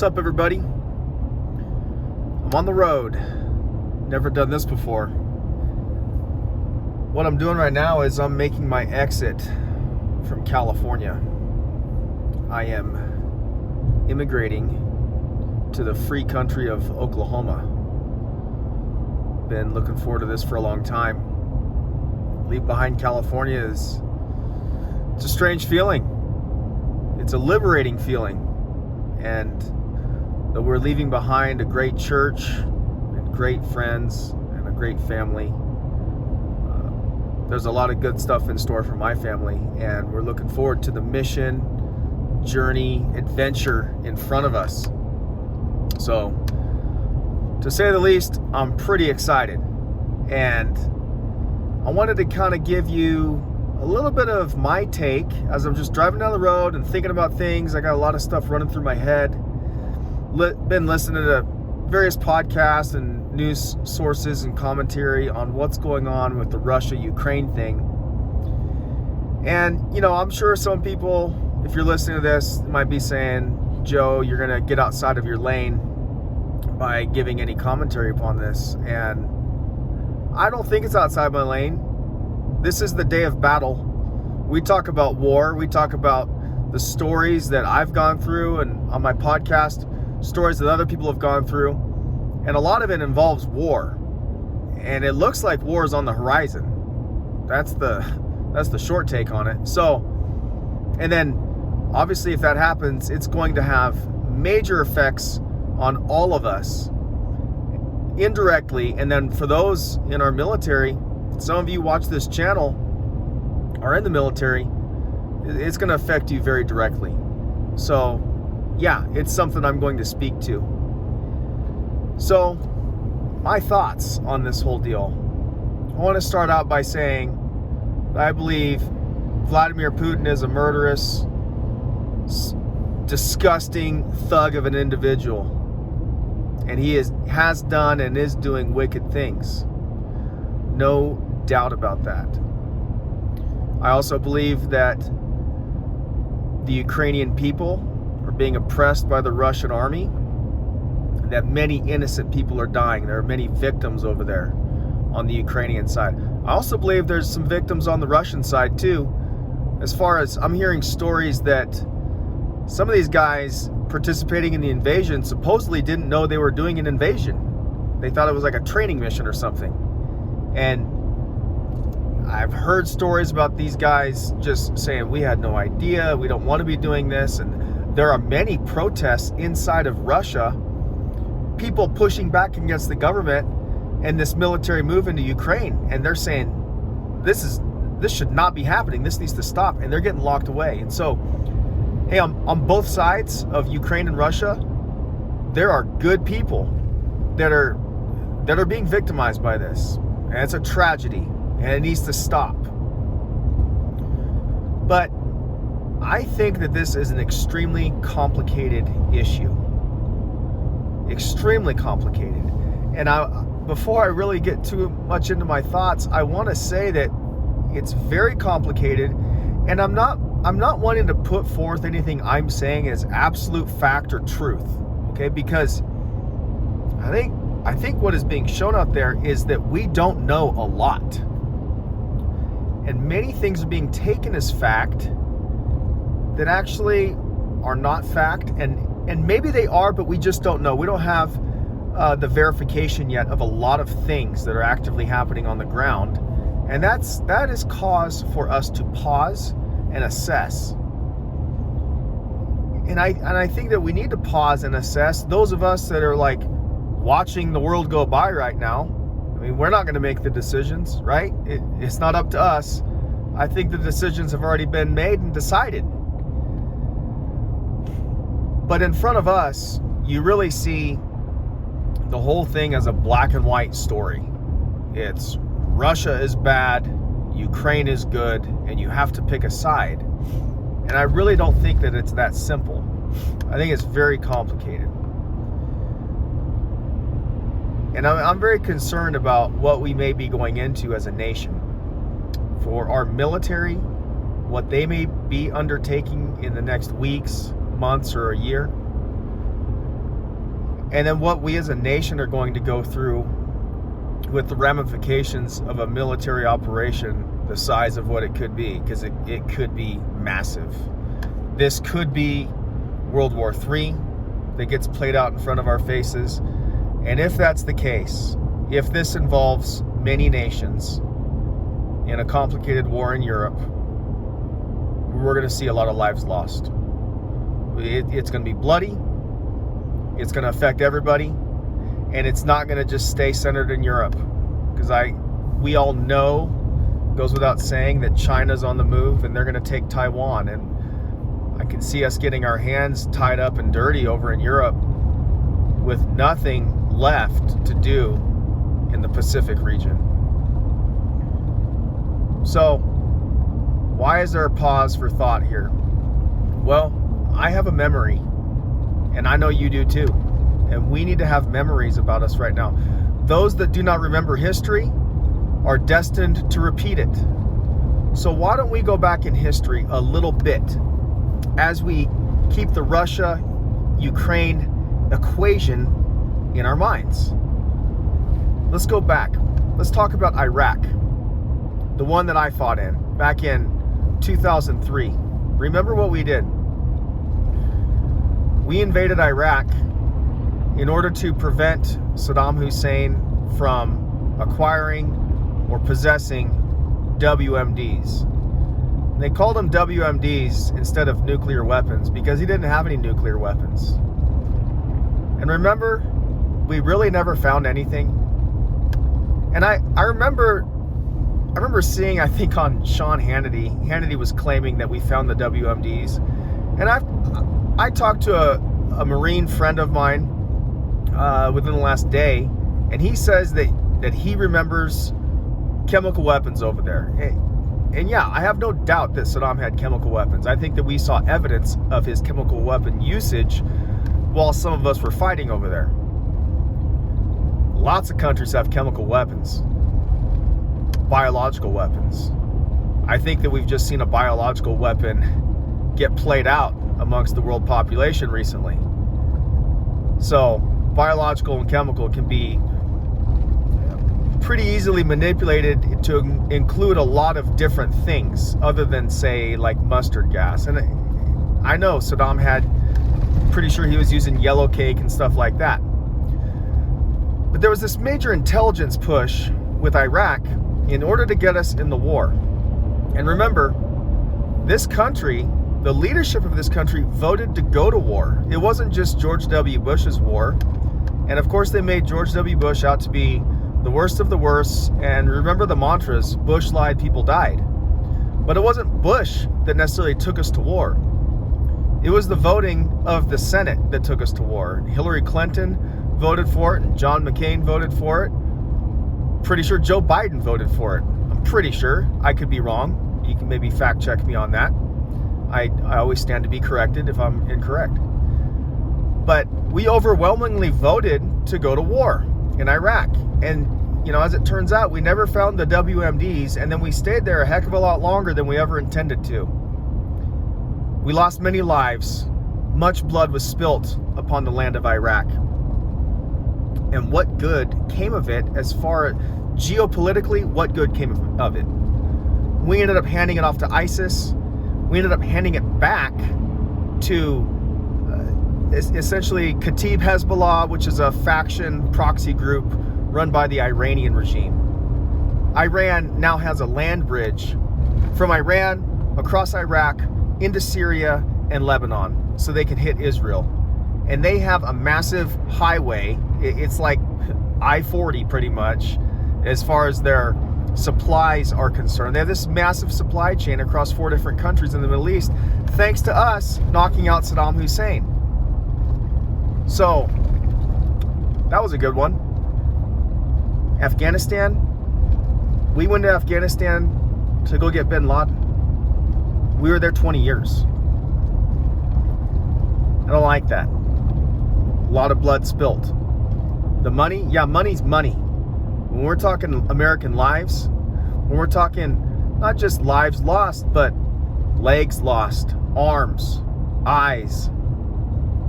What's up, everybody? I'm on the road. Never done this before. What I'm doing right now is I'm making my exit from California. I am immigrating to the free country of Oklahoma. Been looking forward to this for a long time. Leave behind California it's a strange feeling. It's a liberating feeling. And though we're leaving behind a great church and great friends and a great family, there's a lot of good stuff in store for my family, and we're looking forward to the mission, journey, adventure in front of us. So, to say the least, I'm pretty excited, and I wanted to kind of give you a little bit of my take as I'm just driving down the road and thinking about things. I got a lot of stuff running through my head. Been listening to various podcasts and news sources and commentary on what's going on with the Russia-Ukraine thing. And, I'm sure some people, if you're listening to this, might be saying, Joe, you're going to get outside of your lane by giving any commentary upon this. And I don't think it's outside my lane. This is the day of battle. We talk about war. We talk about the stories that I've gone through, and on my podcast, stories that other people have gone through. And a lot of it involves war. And it looks like war is on the horizon. That's the short take on it. So, and then obviously if that happens, it's going to have major effects on all of us indirectly. And then for those in our military, some of you watch this channel are in the military, it's going to affect you very directly. So, yeah, it's something I'm going to speak to. So, my thoughts on this whole deal. I want to start out by saying that I believe Vladimir Putin is a murderous, disgusting thug of an individual. And he has done and is doing wicked things. No doubt about that. I also believe that the Ukrainian people are being oppressed by the Russian army, and that many innocent people are dying. There are many victims over there on the Ukrainian side. I also believe there's some victims on the Russian side too. As far as I'm hearing stories that some of these guys participating in the invasion supposedly didn't know they were doing an invasion. They thought it was like a training mission or something. And I've heard stories about these guys just saying, we had no idea, we don't want to be doing this. And there are many protests inside of Russia, people pushing back against the government and this military move into Ukraine. And they're saying, this should not be happening. This needs to stop. And they're getting locked away. And so, hey, on both sides of Ukraine and Russia, there are good people that are being victimized by this. And it's a tragedy, and it needs to stop. But I think that this is an extremely complicated issue. Extremely complicated. And before I really get too much into my thoughts, I want to say that it's very complicated, and I'm not wanting to put forth anything I'm saying as absolute fact or truth, okay? Because I think what is being shown out there is that we don't know a lot. And many things are being taken as fact that actually are not fact. And maybe they are, but we just don't know. We don't have the verification yet of a lot of things that are actively happening on the ground. And that is cause for us to pause and assess. And I think that we need to pause and assess. Those of us that are like watching the world go by right now, I mean, we're not going to make the decisions, right? It's not up to us. I think the decisions have already been made and decided. But in front of us, you really see the whole thing as a black and white story. It's Russia is bad, Ukraine is good, and you have to pick a side. And I really don't think that it's that simple. I think it's very complicated. And I'm very concerned about what we may be going into as a nation. For our military, what they may be undertaking in the next weeks, months, or a year. and then what we as a nation are going to go through with the ramifications of a military operation the size of what it could be, because it could be massive. This could be World War III that gets played out in front of our faces. And if that's the case, if this involves many nations in a complicated war in Europe, we're going to see a lot of lives lost. It's going to be bloody. It's going to affect everybody. And it's not going to just stay centered in Europe. Because we all know, goes without saying, that China's on the move and they're going to take Taiwan. And I can see us getting our hands tied up and dirty over in Europe with nothing left to do in the Pacific region. So, why is there a pause for thought here? Well, I have a memory, and I know you do too. And we need to have memories about us right now. Those that do not remember history are destined to repeat it. So why don't we go back in history a little bit as we keep the Russia-Ukraine equation in our minds? Let's go back. Let's talk about Iraq, the one that I fought in back in 2003. Remember what we did? We invaded Iraq in order to prevent Saddam Hussein from acquiring or possessing WMDs. They called them WMDs instead of nuclear weapons because he didn't have any nuclear weapons. And remember, we really never found anything. And I remember seeing, I think on Sean Hannity was claiming that we found the WMDs. And I talked to a Marine friend of mine within the last day, and he says that he remembers chemical weapons over there. And yeah, I have no doubt that Saddam had chemical weapons. I think that we saw evidence of his chemical weapon usage while some of us were fighting over there. Lots of countries have chemical weapons, biological weapons. I think that we've just seen a biological weapon get played out amongst the world population recently. So biological and chemical can be pretty easily manipulated to include a lot of different things other than, say, like mustard gas. And I know Saddam had, pretty sure he was using yellow cake and stuff like that. But there was this major intelligence push with Iraq in order to get us in the war. And remember, this country, the leadership of this country voted to go to war. It wasn't just George W. Bush's war. And of course they made George W. Bush out to be the worst of the worst. And remember the mantras, Bush lied, people died. But it wasn't Bush that necessarily took us to war. It was the voting of the Senate that took us to war. Hillary Clinton voted for it, and John McCain voted for it. Pretty sure Joe Biden voted for it. I'm pretty sure. I could be wrong. You can maybe fact check me on that. I always stand to be corrected if I'm incorrect. But we overwhelmingly voted to go to war in Iraq. And, as it turns out, we never found the WMDs, and then we stayed there a heck of a lot longer than we ever intended to. We lost many lives. Much blood was spilt upon the land of Iraq. And what good came of it as far as geopolitically, what good came of it? We ended up handing it off to ISIS. We ended up handing it back to essentially Kataib Hezbollah, which is a faction proxy group run by the Iranian regime. Iran now has a land bridge from Iran across Iraq into Syria and Lebanon so they can hit Israel. And they have a massive highway. It's like I-40 pretty much as far as their supplies are concerned. They have this massive supply chain across 4 different countries in the Middle East, thanks to us knocking out Saddam Hussein. So, that was a good one. Afghanistan. We went to Afghanistan to go get bin Laden. We were there 20 years. I don't like that. A lot of blood spilt. The money? Yeah, money's money. When we're talking American lives, when we're talking not just lives lost, but legs lost, arms, eyes,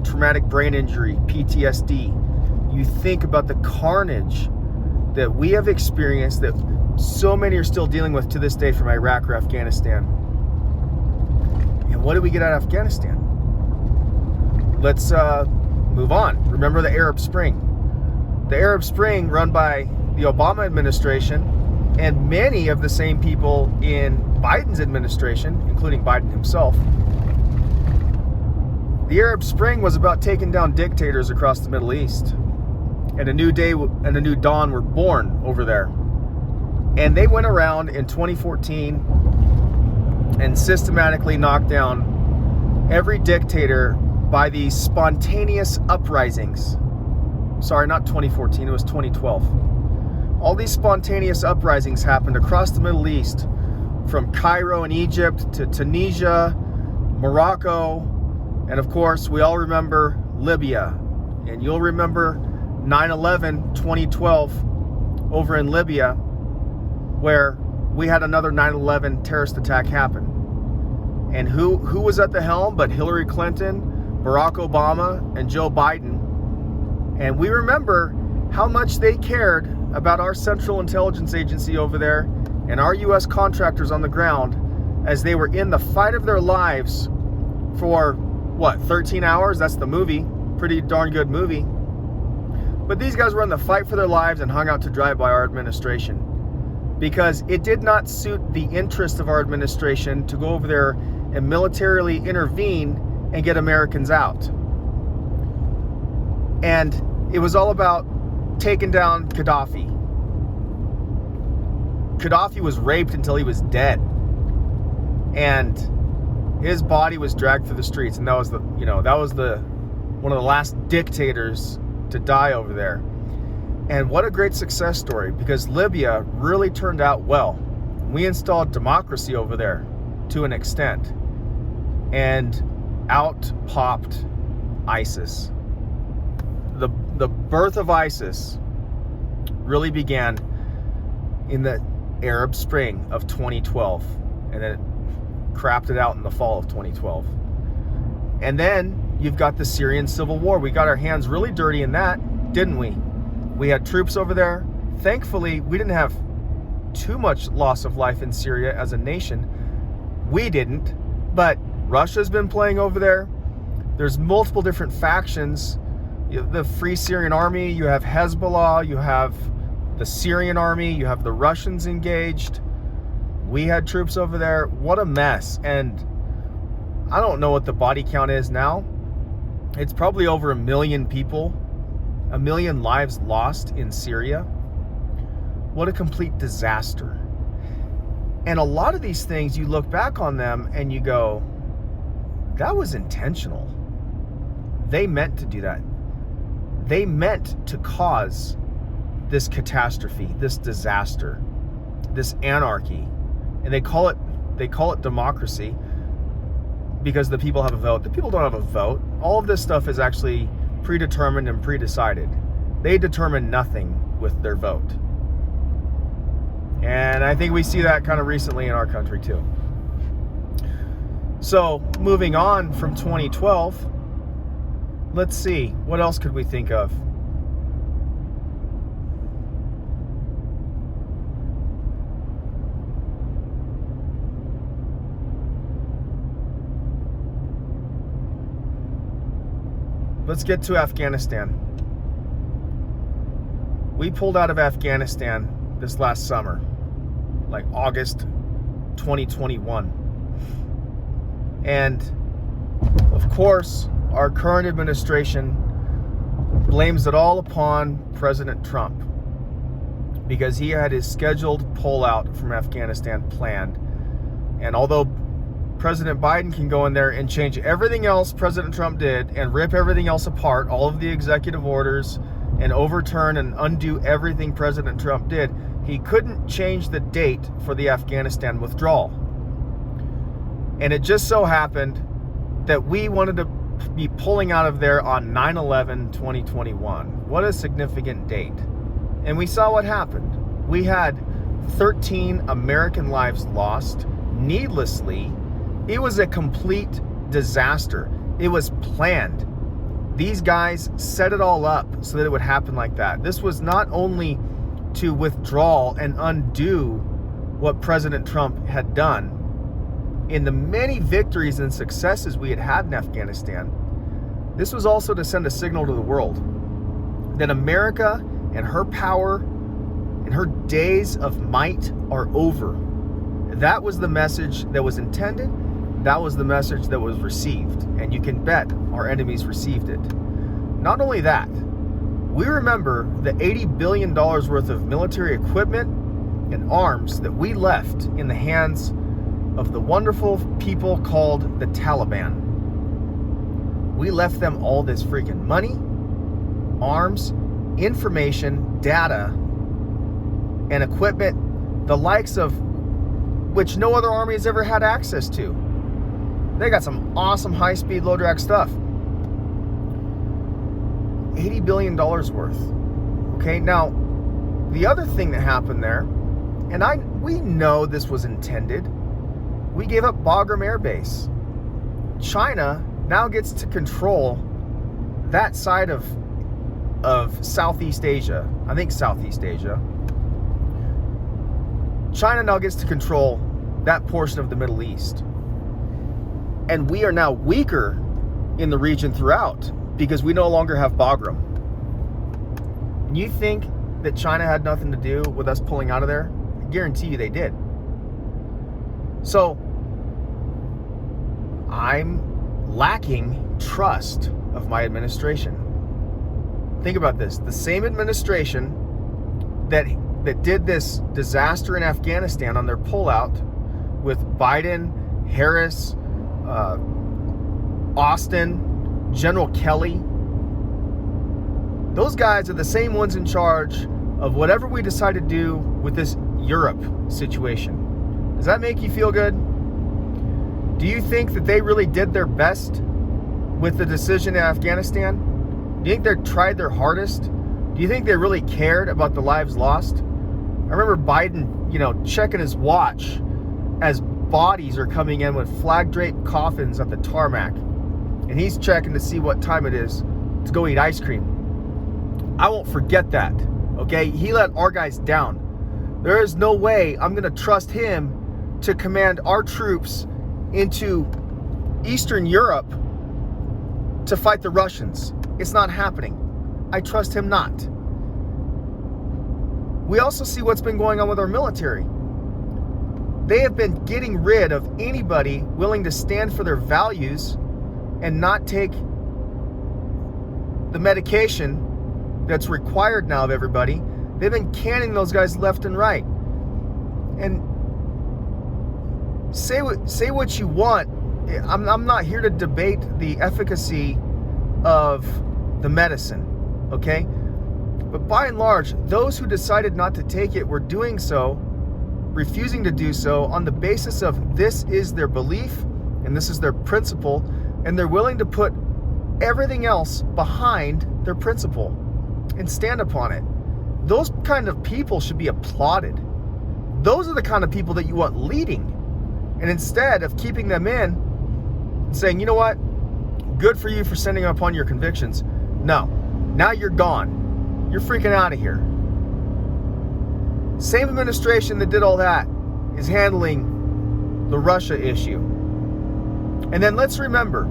traumatic brain injury, PTSD, you think about the carnage that we have experienced, that so many are still dealing with to this day from Iraq or Afghanistan. And what did we get out of Afghanistan? Let's move on. Remember the Arab Spring. The Arab Spring, run by the Obama administration and many of the same people in Biden's administration, including Biden himself. The Arab Spring was about taking down dictators across the Middle East. And a new day and a new dawn were born over there. And they went around in 2014 and systematically knocked down every dictator by these spontaneous uprisings. Sorry, not 2014, it was 2012. All these spontaneous uprisings happened across the Middle East, from Cairo in Egypt to Tunisia, Morocco, and of course, we all remember Libya. And you'll remember 9/11, 2012, over in Libya, where we had another 9/11 terrorist attack happen. And who was at the helm but Hillary Clinton, Barack Obama, and Joe Biden? And we remember how much they cared about our Central Intelligence Agency over there and our U.S. contractors on the ground as they were in the fight of their lives for, 13 hours? That's the movie. Pretty darn good movie. But these guys were in the fight for their lives and hung out to dry by our administration, because it did not suit the interest of our administration to go over there and militarily intervene and get Americans out. And it was all about taking down Gaddafi. Gaddafi was raped until he was dead. And his body was dragged through the streets. And that was one of the last dictators to die over there. And what a great success story, because Libya really turned out well. We installed democracy over there to an extent. And out popped ISIS. The birth of ISIS really began in the Arab Spring of 2012, and then it crapped it out in the fall of 2012. And then you've got the Syrian civil war. We got our hands really dirty in that, didn't we? We had troops over there. Thankfully, we didn't have too much loss of life in Syria as a nation. We didn't, but Russia's been playing over there. There's multiple different factions. You have the Free Syrian Army, you have Hezbollah, you have the Syrian army, you have the Russians engaged. We had troops over there. What a mess. And I don't know what the body count is now. It's probably over 1 million people, 1 million lives lost in Syria. What a complete disaster. And a lot of these things, you look back on them and you go, that was intentional. They meant to do that. They meant to cause this catastrophe, this disaster, this anarchy. And they call it democracy because the people have a vote. The people don't have a vote. All of this stuff is actually predetermined and predecided. They determine nothing with their vote. And I think we see that kind of recently in our country too. So moving on from 2012, let's see, what else could we think of? Let's get to Afghanistan. We pulled out of Afghanistan this last summer, like August 2021. And of course, our current administration blames it all upon President Trump because he had his scheduled pullout from Afghanistan planned. And although President Biden can go in there and change everything else President Trump did and rip everything else apart, all of the executive orders, and overturn and undo everything President Trump did, he couldn't change the date for the Afghanistan withdrawal. And it just so happened that we wanted to be pulling out of there on 9/11/2021. What a significant date. And we saw what happened. We had 13 American lives lost needlessly. It was a complete disaster. It was planned. These guys set it all up so that it would happen like that. This was not only to withdraw and undo what President Trump had done in the many victories and successes we had had in Afghanistan. This was also to send a signal to the world that America and her power and her days of might are over. That was the message that was intended. That was the message that was received. And you can bet our enemies received it. Not only that, we remember the $80 billion worth of military equipment and arms that we left in the hands of the wonderful people called the Taliban. We left them all this freaking money, arms, information, data, and equipment, the likes of which no other army has ever had access to. They got some awesome high-speed, low-drag stuff. $80 billion worth. Okay, now, the other thing that happened there, and we know this was intended, we gave up Bagram Air Base. China now gets to control that side of Southeast Asia. I think Southeast Asia. China now gets to control that portion of the Middle East. And we are now weaker in the region throughout because we no longer have Bagram. And you think that China had nothing to do with us pulling out of there? I guarantee you they did. So I'm lacking trust of my administration. Think about this. The same administration that did this disaster in Afghanistan on their pullout with Biden, Harris, Austin, General Kelly. Those guys are the same ones in charge of whatever we decide to do with this Europe situation. Does that make you feel good? Do you think that they really did their best with the decision in Afghanistan? Do you think they tried their hardest? Do you think they really cared about the lives lost? I remember Biden, checking his watch as bodies are coming in with flag-draped coffins at the tarmac. And he's checking to see what time it is to go eat ice cream. I won't forget that, okay? He let our guys down. There is no way I'm going to trust him to command our troops into Eastern Europe to fight the Russians. It's not happening. I trust him not. We also see what's been going on with our military. They have been getting rid of anybody willing to stand for their values and not take the medication that's required now of everybody. They've been canning those guys left and right. And say what you want. I'm not here to debate the efficacy of the medicine, okay? But by and large, those who decided not to take it were doing so, refusing to do so on the basis of this is their belief and this is their principle, and they're willing to put everything else behind their principle and stand upon it. Those kind of people should be applauded. Those are the kind of people that you want leading. And instead of keeping them in and saying, you know what, good for you for standing upon your convictions. No, now you're gone. You're freaking out of here. Same administration that did all that is handling the Russia issue. And then let's remember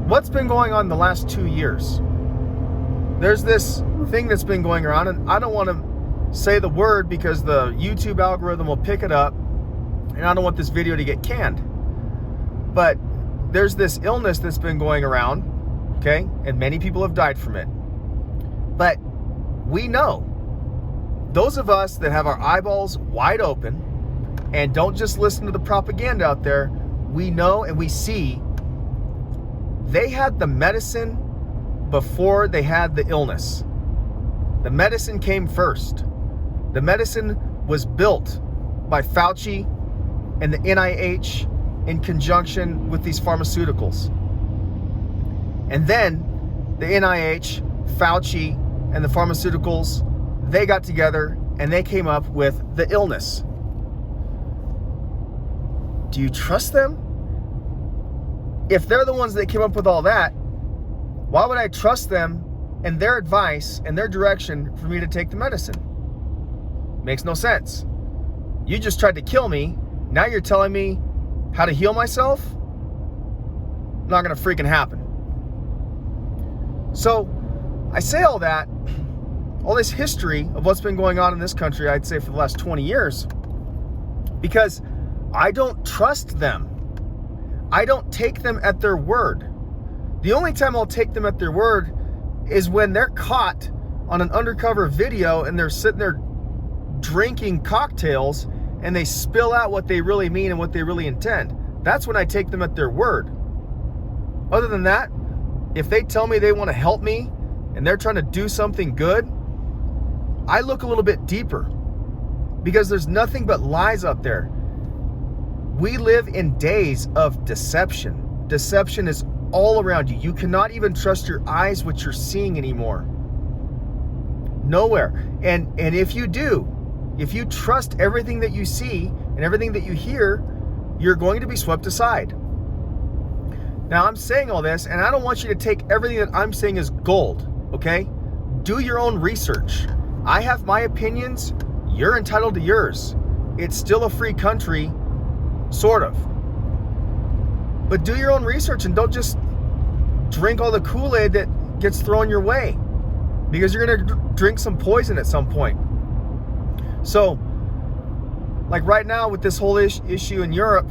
what's been going on the last 2 years. There's this thing that's been going around, and I don't want to say the word because the YouTube algorithm will pick it up, and I don't want this video to get canned. But there's this illness that's been going around, okay? And many people have died from it. But we know, those of us that have our eyeballs wide open and don't just listen to the propaganda out there, we know and we see they had the medicine before they had the illness. The medicine came first. The medicine was built by Fauci and the NIH in conjunction with these pharmaceuticals. And then the NIH, Fauci, and the pharmaceuticals, they got together and they came up with the illness. Do you trust them? If they're the ones that came up with all that, Why would I trust them and their advice and their direction for me to take the medicine? Makes no sense. You just tried to kill me. Now you're telling me how to heal myself? Not gonna freaking happen. So I say all that, all this history of what's been going on in this country, I'd say for the last 20 years, because I don't trust them. I don't take them at their word. The only time I'll take them at their word is when they're caught on an undercover video and they're sitting there drinking cocktails and they spill out what they really mean and what they really intend. That's when I take them at their word. Other than that, if they tell me they want to help me and they're trying to do something good, I look a little bit deeper, because there's nothing but lies out there. We live in days of deception. Deception is all around you. You cannot even trust your eyes, what you're seeing anymore. Nowhere. And if you do, if you trust everything that you see and everything that you hear, you're going to be swept aside. Now, I'm saying all this, and I don't want you to take everything that I'm saying as gold, okay? Do your own research. I have my opinions. You're entitled to yours. It's still a free country, sort of. But do your own research and don't just drink all the Kool-Aid that gets thrown your way, because you're going to drink some poison at some point. So, like right now with this whole issue in Europe,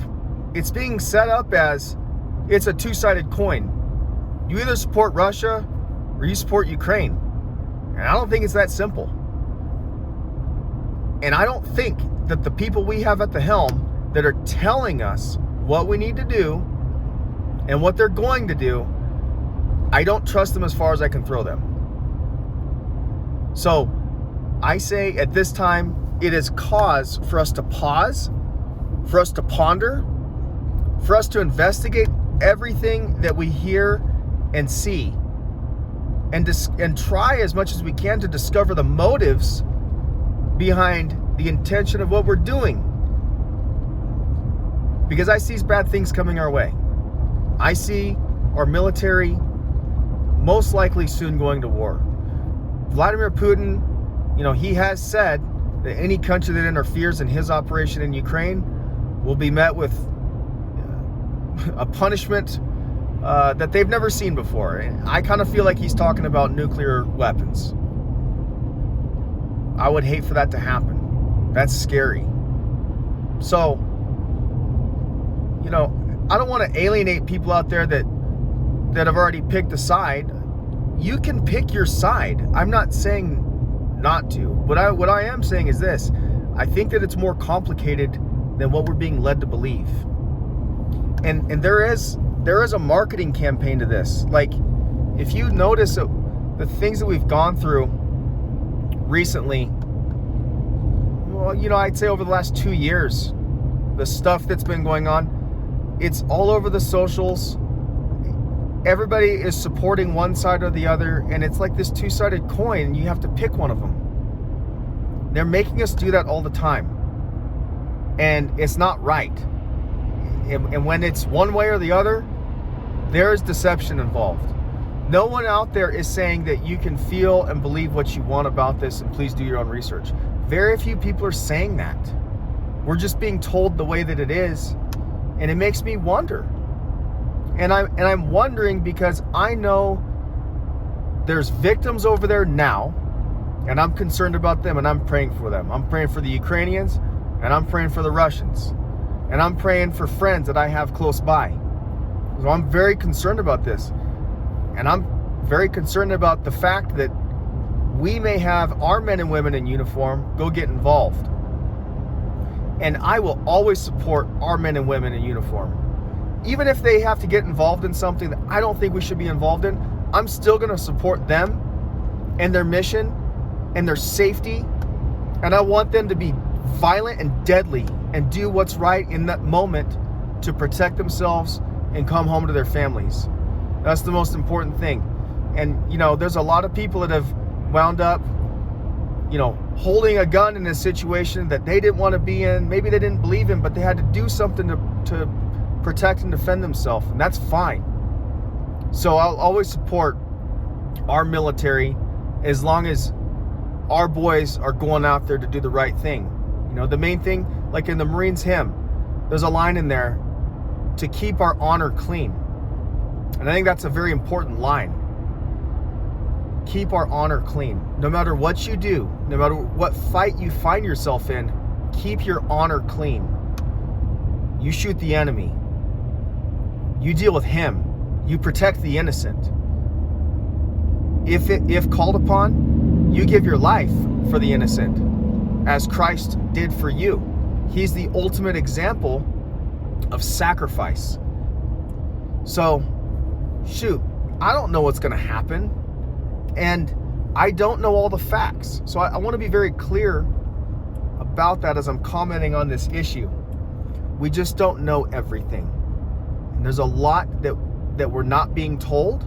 it's being set up as it's a two-sided coin. You either support Russia or you support Ukraine. And I don't think it's that simple. And I don't think that the people we have at the helm that are telling us what we need to do and what they're going to do, I don't trust them as far as I can throw them. So I say at this time, it is cause for us to pause, for us to ponder, for us to investigate everything that we hear and see, and try as much as we can to discover the motives behind the intention of what we're doing. Because I see bad things coming our way. I see our military most likely soon going to war. Vladimir Putin, he has said that any country that interferes in his operation in Ukraine will be met with a punishment that they've never seen before. And I kind of feel like he's talking about nuclear weapons. I would hate for that to happen. That's scary. So, I don't want to alienate people out there that have already picked a side. You can pick your side. I'm not saying not to. What I am saying is this. I think that it's more complicated than what we're being led to believe. And there is a marketing campaign to this. Like, if you notice the things that we've gone through recently, well, I'd say over the last 2 years, the stuff that's been going on, it's all over the socials. Everybody is supporting one side or the other, and it's like this two-sided coin, and you have to pick one of them. They're making us do that all the time, and it's not right. And when it's one way or the other, there is deception involved. No one out there is saying that you can feel and believe what you want about this, and please do your own research. Very few people are saying that. We're just being told the way that it is, and it makes me wonder. And I'm wondering because I know there's victims over there now, and I'm concerned about them, and I'm praying for them. I'm praying for the Ukrainians, and I'm praying for the Russians, and I'm praying for friends that I have close by. So I'm very concerned about this, and I'm very concerned about the fact that we may have our men and women in uniform go get involved. And I will always support our men and women in uniform. Even if they have to get involved in something that I don't think we should be involved in, I'm still going to support them and their mission and their safety. And I want them to be violent and deadly and do what's right in that moment to protect themselves and come home to their families. That's the most important thing. And, there's a lot of people that have wound up, holding a gun in a situation that they didn't want to be in. Maybe they didn't believe in, but they had to do something to protect and defend themselves, and that's fine. So I'll always support our military as long as our boys are going out there to do the right thing. You know, the main thing, like in the Marines hymn, there's a line in there, to keep our honor clean. And I think that's a very important line. Keep our honor clean. No matter what you do, no matter what fight you find yourself in, keep your honor clean. You shoot the enemy. You deal with him. You protect the innocent. If called upon, you give your life for the innocent, as Christ did for you. He's the ultimate example of sacrifice. So, shoot, I don't know what's going to happen, and I don't know all the facts. So I want to be very clear about that as I'm commenting on this issue. We just don't know everything. And there's a lot that we're not being told.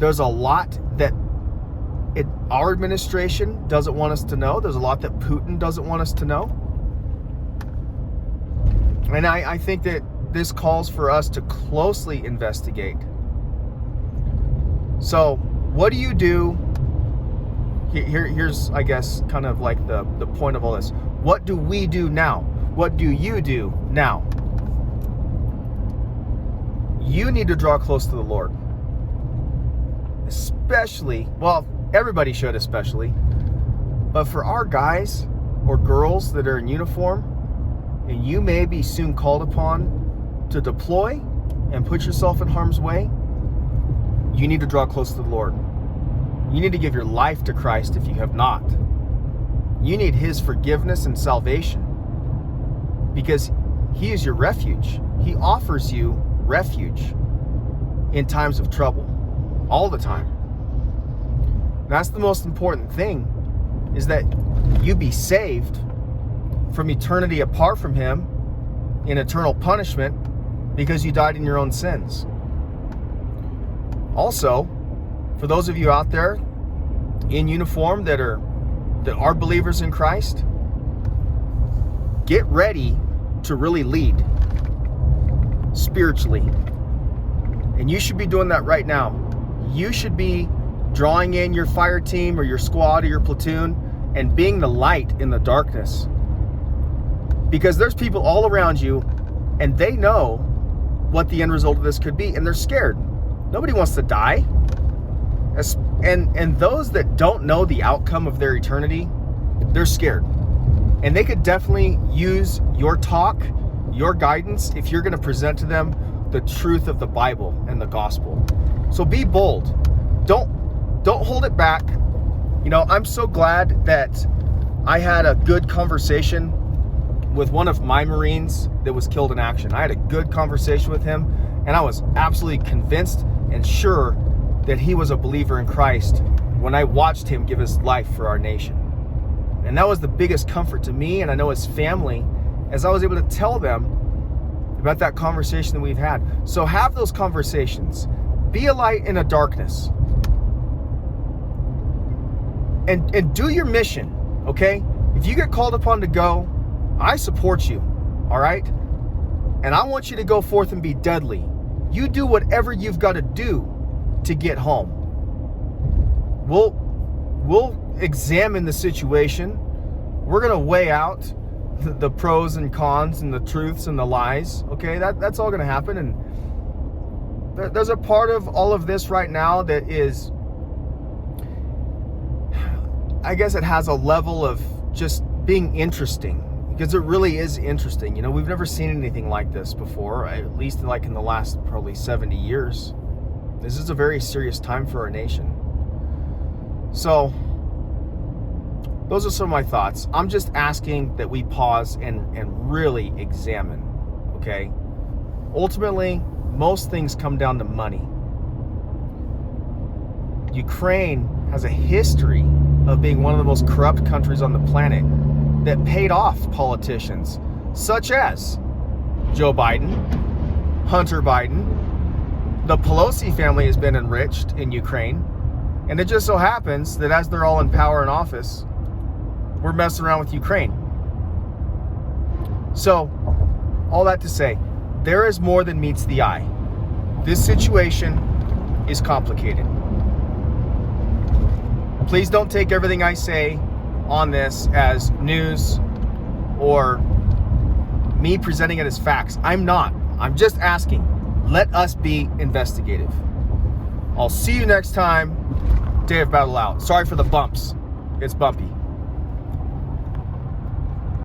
There's a lot that our administration doesn't want us to know. There's a lot that Putin doesn't want us to know. And I think that this calls for us to closely investigate. So what do you do? Here's, I guess, kind of like the point of all this. What do we do now? What do you do now? You need to draw close to the Lord. Especially, well, everybody should especially, but for our guys or girls that are in uniform, and you may be soon called upon to deploy and put yourself in harm's way, you need to draw close to the Lord. You need to give your life to Christ if you have not. You need his forgiveness and salvation, because he is your refuge. He offers you refuge in times of trouble, all the time. That's the most important thing, is that you be saved from eternity apart from him in eternal punishment because you died in your own sins. Also, for those of you out there in uniform that are believers in Christ, get ready to really lead spiritually. And you should be doing that right now. You should be drawing in your fire team or your squad or your platoon and being the light in the darkness. Because there's people all around you, and they know what the end result of this could be, and they're scared. Nobody wants to die. And those that don't know the outcome of their eternity, they're scared. And they could definitely use your talk, your guidance, if you're going to present to them the truth of the Bible and the gospel. So be bold. Don't hold it back. You know, I'm so glad that I had a good conversation with one of my Marines that was killed in action. I had a good conversation with him, and I was absolutely convinced and sure that he was a believer in Christ when I watched him give his life for our nation. And that was the biggest comfort to me, and I know his family, as I was able to tell them about that conversation that we've had. So have those conversations. Be a light in a darkness. And do your mission, okay? If you get called upon to go, I support you, all right? And I want you to go forth and be deadly. You do whatever you've got to do to get home. We'll examine the situation. We're going to weigh out the pros and cons and the truths and the lies, okay? That's all going to happen. And there's a part of all of this right now that is, I guess it has a level of just being interesting, because it really is interesting. You know, we've never seen anything like this before, at least like in the last probably 70 years. This is a very serious time for our nation. So those are some of my thoughts. I'm just asking that we pause and really examine, okay? Ultimately, most things come down to money. Ukraine has a history of being one of the most corrupt countries on the planet that paid off politicians such as Joe Biden, Hunter Biden. The Pelosi family has been enriched in Ukraine. And it just so happens that as they're all in power and office, we're messing around with Ukraine. So, all that to say, there is more than meets the eye. This situation is complicated. please don't take everything I say on this as news or me presenting it as facts. I'm not. I'm just asking. Let us be investigative. I'll see you next time. Day of Battle out. Sorry for the bumps. It's bumpy.